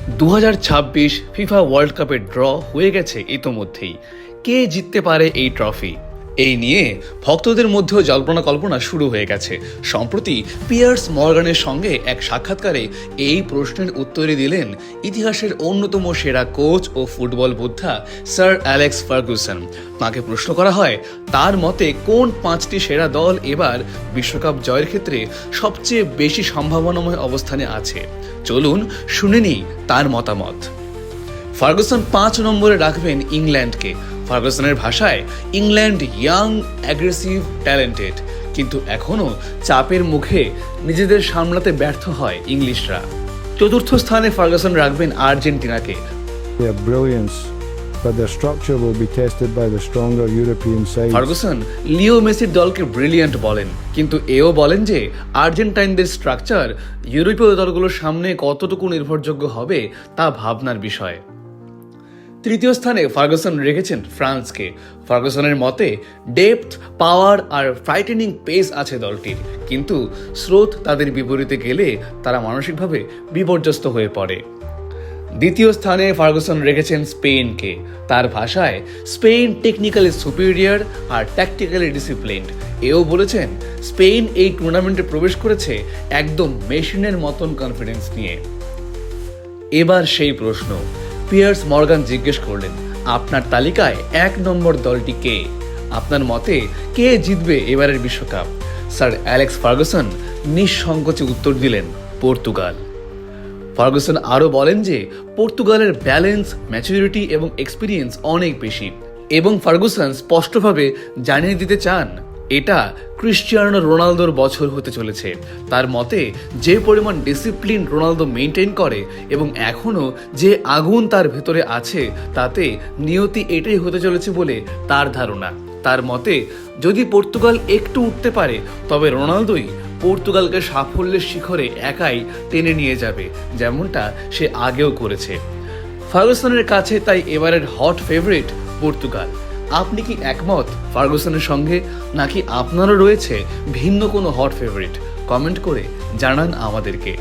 2026 FIFA world কাপের draw হয়ে গেছে ইতোমধ্যেই। কে জিততে পারে এই ট্রফি, এই নিয়ে ভক্তদের মধ্যেও জল্পনা কল্পনা শুরু হয়ে গেছে। সম্প্রতি পিয়ার্স মর্গানের সঙ্গে এক সাক্ষাৎকারে এই প্রশ্নের উত্তরে দিলেন ইতিহাসের অন্যতম সেরা কোচ ও ফুটবল যোদ্ধা স্যার অ্যালেক্স ফার্গুসন। তাকে প্রশ্ন করা হয় তার মতে কোন 5টি সেরা দল এবার বিশ্বকাপ জয়ের ক্ষেত্রে সবচেয়ে বেশি সম্ভাবনাময় অবস্থানে আছে। চলুন শুনে নিই তার মতামত। ফার্গুসন 5 নম্বরে রাখবেন ইংল্যান্ডকে। ফার্গুসনের ভাষায় ইংল্যান্ড ইয়াং, অ্যাগ্রেসিভ, ট্যালেন্টেড, কিন্তু এখনও চাপের মুখে নিজেদের সামলাতে ব্যর্থ হয় ইংলিশরা। 4র্থ স্থানে ফার্গুসন রাখবেন আর্জেন্টিনাকে। Their brilliance, but their structure will be tested by the stronger European sides. Ferguson Leo মেসির দলকে ব্রিলিয়ান্ট বলেন, কিন্তু এও বলেন যে আর্জেন্টাইনদের স্ট্রাকচার ইউরোপীয় দলগুলোর সামনে কতটুকু নির্ভরযোগ্য হবে তা ভাবনার বিষয়। 3য় স্থানে ফার্গুসন রেখেছেন ফ্রান্সকে। ফার্গুসনের মতে ডেপথ, পাওয়ার আর ফ্রাইটেনিং পেস আছে দলটির, কিন্তু স্রোত তাদের বিপরীতে গেলে তারা মানসিকভাবে বিপর্যস্ত হয়ে পড়ে। 2য় স্থানে ফার্গুসন রেখেছেন স্পেনকে। তার ভাষায় স্পেন টেকনিক্যালি সুপিরিয়র আর ট্যাকটিক্যালি ডিসিপ্লিনড। এও বলেছেন স্পেন এই টুর্নামেন্টে প্রবেশ করেছে একদম মেশিনের মতন কনফিডেন্স নিয়ে। এবার সেই প্রশ্ন, পিয়ার্স মর্গান জিজ্ঞেস করলেন আপনার তালিকায় 1 নম্বর দলটি কে? আপনার মতে কে জিতবে এবারের বিশ্বকাপ? স্যার অ্যালেক্স ফার্গুসন নিঃসংকোচে উত্তর দিলেন পর্তুগাল। ফার্গুসন আরও বলেন যে পর্তুগালের ব্যালেন্স, ম্যাচুরিটি এবং এক্সপিরিয়েন্স অনেক বেশি, এবং ফার্গুসন স্পষ্টভাবে জানিয়ে দিতে চান এটা ক্রিশ্চিয়ানো রোনালদোর বছর হতে চলেছে। তার মতে যে পরিমাণ ডিসিপ্লিন রোনালদো মেনটেন করে এবং এখনও যে আগুন তার ভেতরে আছে, তাতে নিয়তি এটাই হতে চলেছে বলে তার ধারণা। তার মতে যদি পর্তুগাল একটু উঠতে পারে তবে রোনালদোই পর্তুগালকে সাফল্যের শিখরে একাই টেনে নিয়ে যাবে, যেমনটা সে আগেও করেছে। ফার্গুসনের কাছে তাই এবারের হট ফেভারিট পর্তুগাল। আপনি কি একমত ফার্গুসনের সঙ্গে, নাকি আপনারও রয়েছে ভিন্ন কোনো হট ফেভারিট? কমেন্ট করে জানান আমাদেরকে।